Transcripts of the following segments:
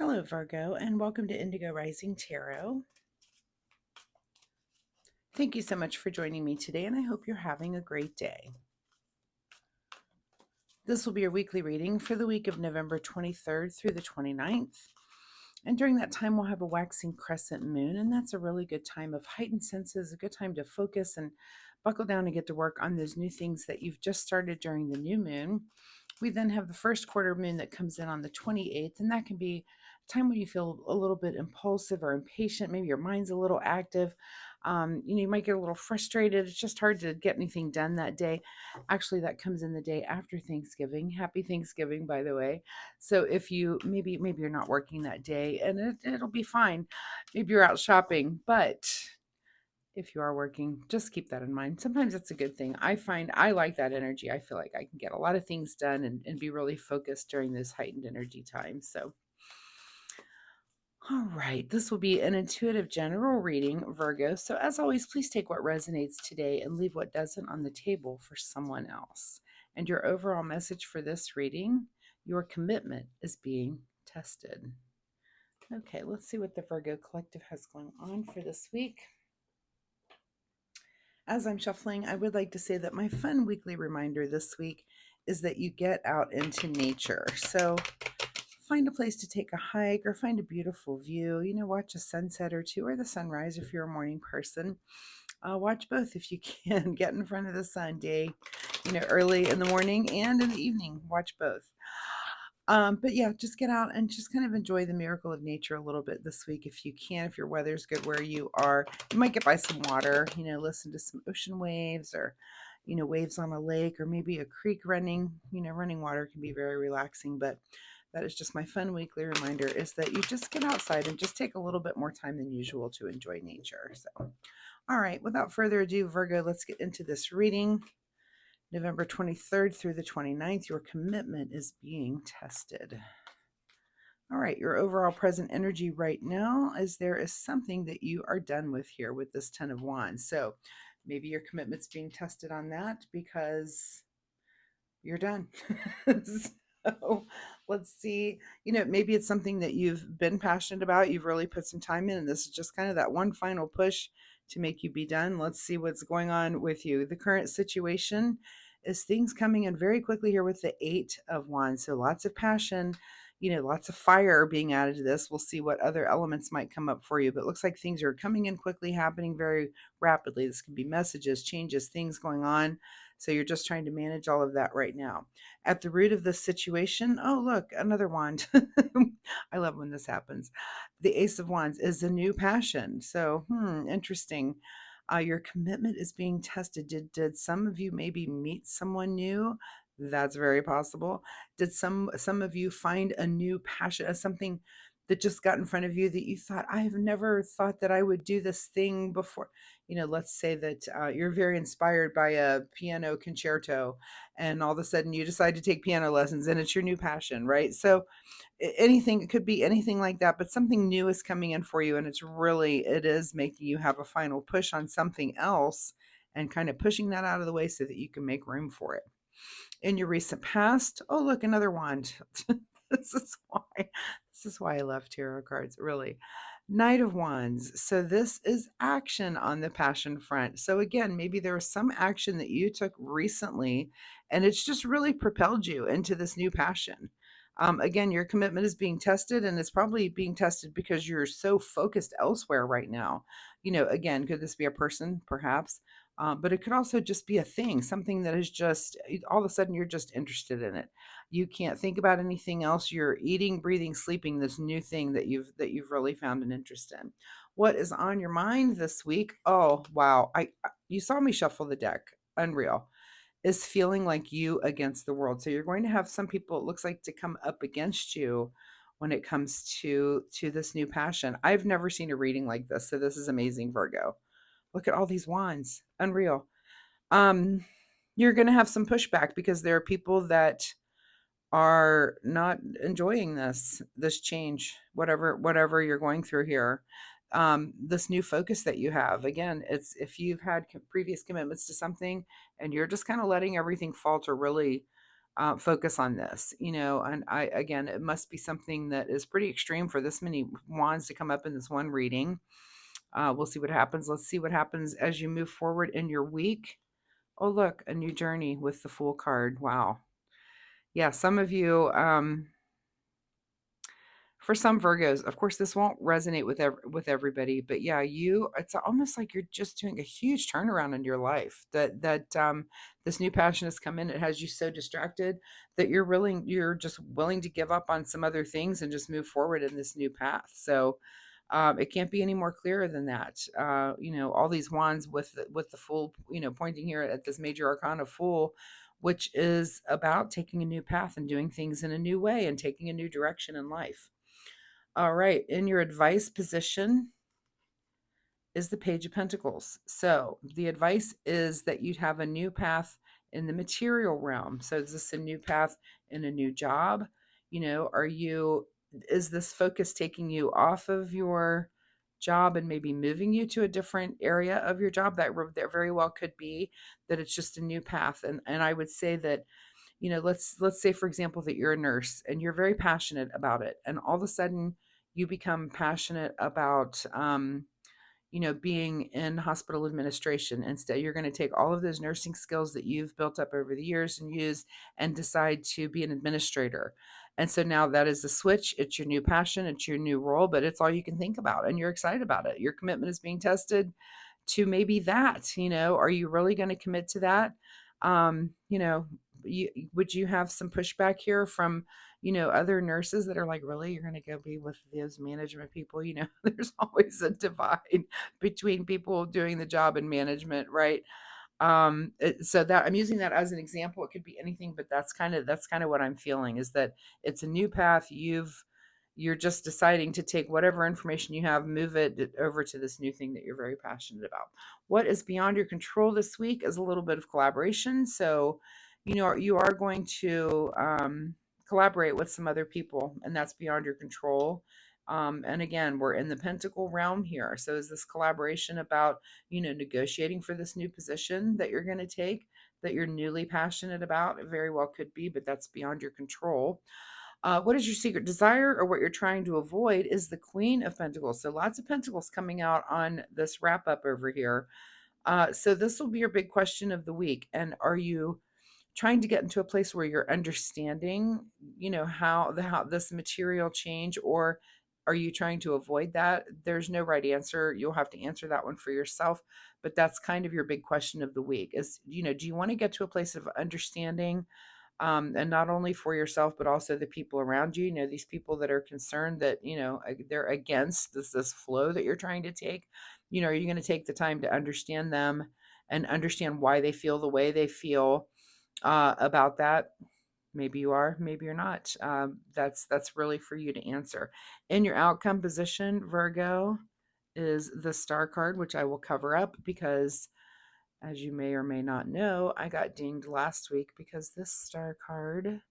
Hello, Virgo, and welcome to Indigo Rising Tarot. Thank you so much for joining me today, and I hope you're having a great day. This will be your weekly reading for the week of November 23rd through the 29th. And during that time, we'll have a waxing crescent moon, and that's a really good time of heightened senses, a good time to focus and buckle down and get to work on those new things that you've just started during the new moon. We then have the first quarter moon that comes in on the 28th, and that can be a time when you feel a little bit impulsive or impatient. Maybe your mind's a little active. You might get a little frustrated. It's just hard to get anything done that day. Actually, that comes in the day after Thanksgiving. Happy Thanksgiving, by the way. So if you maybe you're not working that day, and it'll be fine. Maybe you're out shopping, but if you are working, just keep that in mind. Sometimes it's a good thing. I find I like that energy. I feel like I can get a lot of things done and be really focused during this heightened energy time. So, all right, this will be an intuitive general reading, Virgo. So, as always, please take what resonates today and leave what doesn't on the table for someone else. And your overall message for this reading: your commitment is being tested. Okay, let's see what the Virgo Collective has going on for this week. As I'm shuffling, I would like to say that my fun weekly reminder this week is that you get out into nature. So find a place to take a hike or find a beautiful view, watch a sunset or two, or the sunrise if you're a morning person. Watch both if you can. Get in front of the sun day, early in the morning and in the evening. Watch both. But yeah, just get out and just kind of enjoy the miracle of nature a little bit this week if you can. If your weather's good where you are, you might get by some water, listen to some ocean waves or, waves on a lake or maybe a creek running. Running water can be very relaxing, but that is just my fun weekly reminder is that you just get outside and just take a little bit more time than usual to enjoy nature. So, all right, without further ado, Virgo, let's get into this reading. November 23rd through the 29th, your commitment is being tested. All right, your overall present energy right now is there is something that you are done with here with this 10 of Wands. So maybe your commitment's being tested on that because you're done. So let's see, maybe it's something that you've been passionate about. You've really put some time in, and this is just kind of that one final push to make you be done. Let's see what's going on with you. The current situation is things coming in very quickly here with the 8 of Wands. So lots of passion, lots of fire being added to this. We'll see what other elements might come up for you, but it looks like things are coming in quickly, happening very rapidly. This can be messages, changes, things going on. So you're just trying to manage all of that right now. At the root of this situation, oh, look, another wand. I love when this happens. The Ace of Wands is a new passion. So, interesting. Your commitment is being tested. Did some of you maybe meet someone new? That's very possible. Did some of you find a new passion, something that just got in front of you that you thought, I've never thought that I would do this thing before? Let's say that you're very inspired by a piano concerto, and all of a sudden you decide to take piano lessons, and it's your new passion, right? So anything, it could be anything like that, but something new is coming in for you, and it is making you have a final push on something else and kind of pushing that out of the way so that you can make room for it. In your recent past, oh, look, another wand. this is why I love tarot cards, really. Knight of Wands. So this is action on the passion front. So again, maybe there was some action that you took recently, and it's just really propelled you into this new passion. Again, your commitment is being tested, and it's probably being tested because you're so focused elsewhere right now. Again, could this be a person, perhaps? But it could also just be a thing, something that is just all of a sudden you're just interested in it. You can't think about anything else. You're eating, breathing, sleeping this new thing that you've really found an interest in. What is on your mind this week? Oh wow, you saw me shuffle the deck. Unreal. Is feeling like you against the world. So you're going to have some people, it looks like, to come up against you when it comes to this new passion. I've never seen a reading like this, so this is amazing, Virgo. Look at all these wands. Unreal. Um, you're going to have some pushback because there are people that are not enjoying this change, whatever you're going through here. This new focus that you have. Again, it's if you've had previous commitments to something and you're just kind of letting everything falter, really focus on this, and again, it must be something that is pretty extreme for this many wands to come up in this one reading. We'll see what happens. Let's see what happens as you move forward in your week. Oh, look, a new journey with the Fool card. Wow. Yeah, some of you, for some Virgos, of course, this won't resonate with everybody, but yeah, it's almost like you're just doing a huge turnaround in your life. That this new passion has come in. It has you so distracted that you're just willing to give up on some other things and just move forward in this new path. So it can't be any more clearer than that. All these wands with the Fool, pointing here at this major arcana Fool, which is about taking a new path and doing things in a new way and taking a new direction in life. All right, in your advice position is the Page of Pentacles. So the advice is that you'd have a new path in the material realm. So is this a new path in a new job? Is this focus taking you off of your job and maybe moving you to a different area of your job? That very well could be that it's just a new path. And I would say that, let's say, for example, that you're a nurse and you're very passionate about it, and all of a sudden you become passionate about being in hospital administration. Instead, you're going to take all of those nursing skills that you've built up over the years and use and decide to be an administrator. And so now that is the switch. It's your new passion, it's your new role, but it's all you can think about and you're excited about it. Your commitment is being tested to maybe that. Are you really going to commit to that? um you know would you have some pushback here from other nurses that are like, really, you're going to go be with those management people? There's always a divide between people doing the job and management, right? So that I'm using that as an example. It could be anything, but that's kind of what I'm feeling, is that it's a new path. You're just deciding to take whatever information you have, move it over to this new thing that you're very passionate about. What is beyond your control this week is a little bit of collaboration. So you are going to collaborate with some other people, and that's beyond your control. And again, we're in the pentacle realm here. So is this collaboration about negotiating for this new position that you're going to take, that you're newly passionate about? It very well could be, but that's beyond your control. What is your secret desire, or what you're trying to avoid, is the Queen of Pentacles. So lots of pentacles coming out on this wrap up over here. So this will be your big question of the week. And are you trying to get into a place where you're understanding, how this material change, or are you trying to avoid that? There's no right answer. You'll have to answer that one for yourself. But that's kind of your big question of the week is, do you want to get to a place of understanding, and not only for yourself, but also the people around you? These people that are concerned that, they're against this flow that you're trying to take. Are you going to take the time to understand them and understand why they feel the way they feel about that? Maybe you are, maybe you're not. That's really for you to answer. In your outcome position, Virgo, is the Star card, which I will cover up because, as you may or may not know, I got dinged last week because this Star card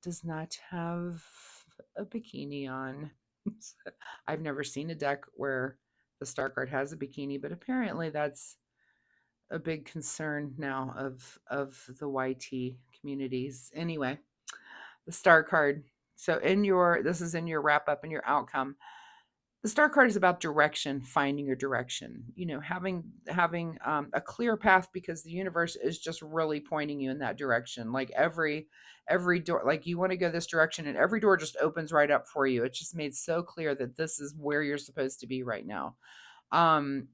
does not have a bikini on. I've never seen a deck where the Star card has a bikini, but apparently that's a big concern now of the YT communities. Anyway, the Star card. So this is in your wrap up and your outcome. The Star card is about direction, finding your direction. Having a clear path, because the universe is just really pointing you in that direction. Like every door, like you want to go this direction, and every door just opens right up for you. It's just made so clear that this is where you're supposed to be right now. Um,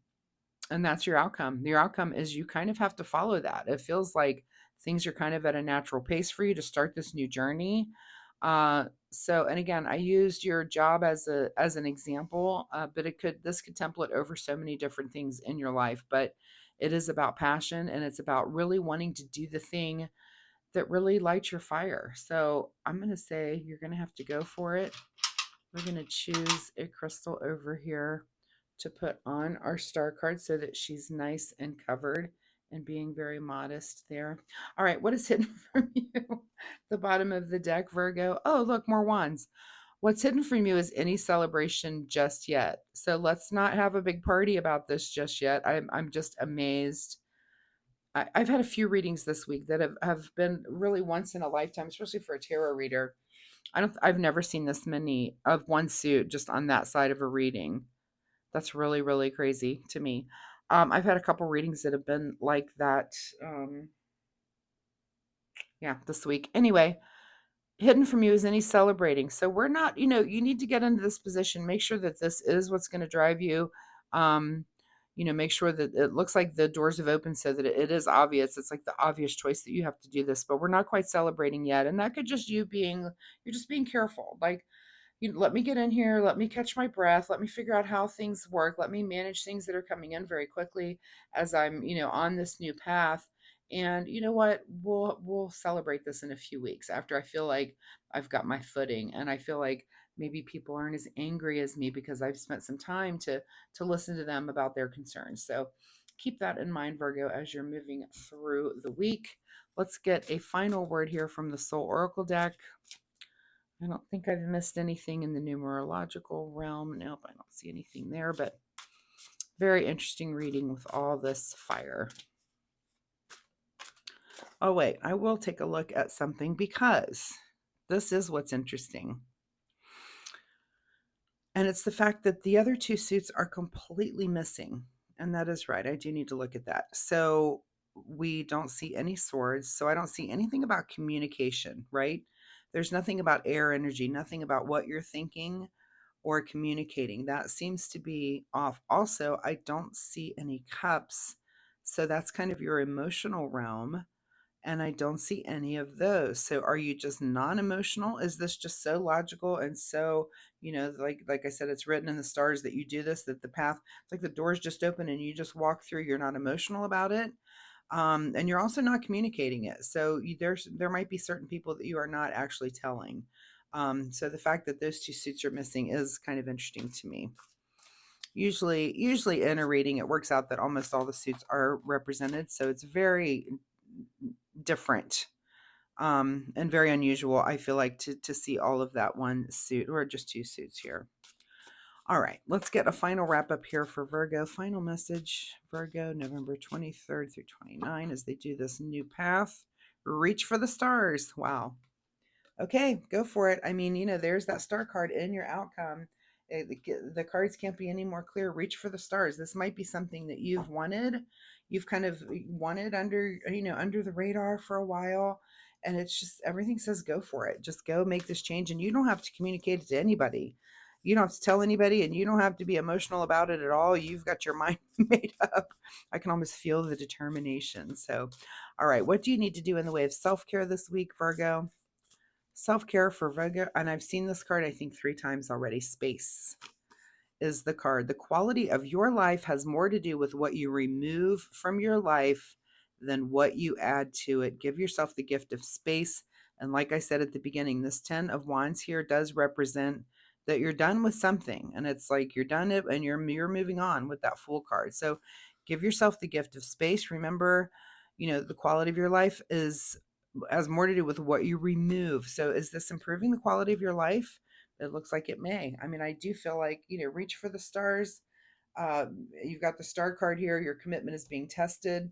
and that's your outcome. Your outcome is you kind of have to follow that. It feels like things are kind of at a natural pace for you to start this new journey. And again, I used your job as an example, but this could template over so many different things in your life. But it is about passion, and it's about really wanting to do the thing that really lights your fire. So I'm going to say you're going to have to go for it. We're going to choose a crystal over here to put on our Star card so that she's nice and covered and being very modest there. All right, what is hidden from you? The bottom of the deck, Virgo. Oh, look, more wands. What's hidden from you is any celebration just yet. So let's not have a big party about this just yet. I'm just amazed I've had a few readings this week that have been really once in a lifetime, especially for a tarot reader. I've never seen this many of one suit just on that side of a reading. That's really, really crazy to me. I've had a couple readings that have been like that. Yeah, this week. Anyway, hidden from you is any celebrating. So we're not, you need to get into this position. Make sure that this is what's going to drive you. Um, make sure that it looks like the doors have opened so that it is obvious. It's like the obvious choice that you have to do this, but we're not quite celebrating yet. And that could just you're just being careful. Like, let me get in here, let me catch my breath, let me figure out how things work, let me manage things that are coming in very quickly as I'm, on this new path. And you know what, we'll celebrate this in a few weeks after I feel like I've got my footing, and I feel like maybe people aren't as angry as me because I've spent some time to listen to them about their concerns. So keep that in mind, Virgo, as you're moving through the week. Let's get a final word here from the Soul Oracle deck. I don't think I've missed anything in the numerological realm. Nope, I don't see anything there, but very interesting reading with all this fire. Oh, wait, I will take a look at something because this is what's interesting. And it's the fact that the other two suits are completely missing. And that is right. I do need to look at that. So we don't see any swords. So I don't see anything about communication, right? There's nothing about air energy, nothing about what you're thinking or communicating. That seems to be off. Also, I don't see any cups. So that's kind of your emotional realm. And I don't see any of those. So are you just non-emotional? Is this just so logical and so, like I said, it's written in the stars that you do this, that the path, it's like the doors just open and you just walk through, you're not emotional about it. And you're also not communicating it. So there might be certain people that you are not actually telling. So the fact that those two suits are missing is kind of interesting to me. Usually in a reading, it works out that almost all the suits are represented. So it's very different and very unusual, I feel like, to see all of that one suit or just two suits here. All right, let's get a final wrap up here for Virgo. Final message, Virgo, November 23rd through 29, as they do this new path. Reach for the stars. Wow. Okay, go for it. I mean, there's that star card in your outcome. The cards can't be any more clear. Reach for the stars. This might be something that you've wanted. You've kind of wanted under the radar for a while. And it's just everything says go for it. Just go make this change. And you don't have to communicate it to anybody. You don't have to tell anybody, and you don't have to be emotional about it at all. You've got your mind made up. I can almost feel the determination. So, all right, what do you need to do in the way of self care this week, Virgo? Self-care for Virgo, and I've seen this card, I think, 3 times already. Space is the card. The quality of your life has more to do with what you remove from your life than what you add to it. Give yourself the gift of space. And like I said at the beginning, this 10 of Wands here does represent that you're done with something. And it's like you're done it and you're moving on with that Fool card. So give yourself the gift of space. Remember, the quality of your life has more to do with what you remove. So is this improving the quality of your life? It looks like it may. I mean, I do feel like, reach for the stars. You've got the star card here. Your commitment is being tested.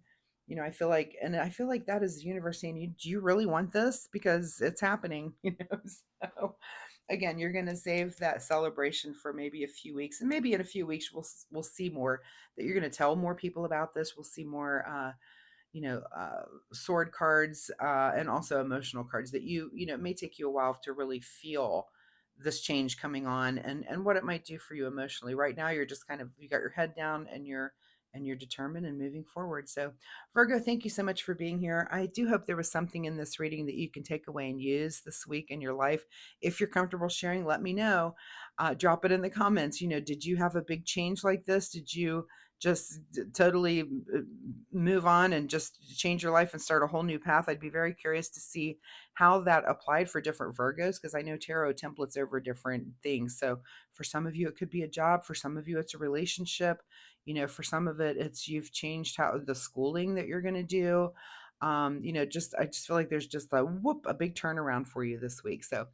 I feel like that is the universe saying, do you really want this? Because it's happening, So again, you're going to save that celebration for maybe a few weeks, and maybe in a few weeks we'll see more, that you're going to tell more people about this. We'll see more, sword cards, and also emotional cards that it may take you a while to really feel this change coming on, and what it might do for you emotionally. Right now, you're just you got your head down, and you're determined and moving forward. So, Virgo, thank you so much for being here. I do hope there was something in this reading that you can take away and use this week in your life. If you're comfortable sharing, let me know. Drop it in the comments. Did you have a big change like this? Did you just totally move on and just change your life and start a whole new path? I'd be very curious to see how that applied for different Virgos, because I know tarot templates over different things. So for some of you, it could be a job. For some of you, it's a relationship. For some of it, it's you've changed how the schooling that you're going to do. I just feel like there's just a big turnaround for you this week. So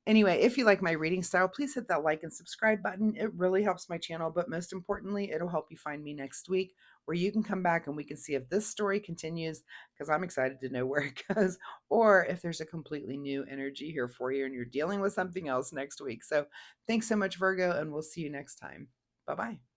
Anyway, if you like my reading style, please hit that like and subscribe button. It really helps my channel, but most importantly, it'll help you find me next week where you can come back and we can see if this story continues because I'm excited to know where it goes, or if there's a completely new energy here for you and you're dealing with something else next week. So thanks so much, Virgo, and we'll see you next time. Bye bye.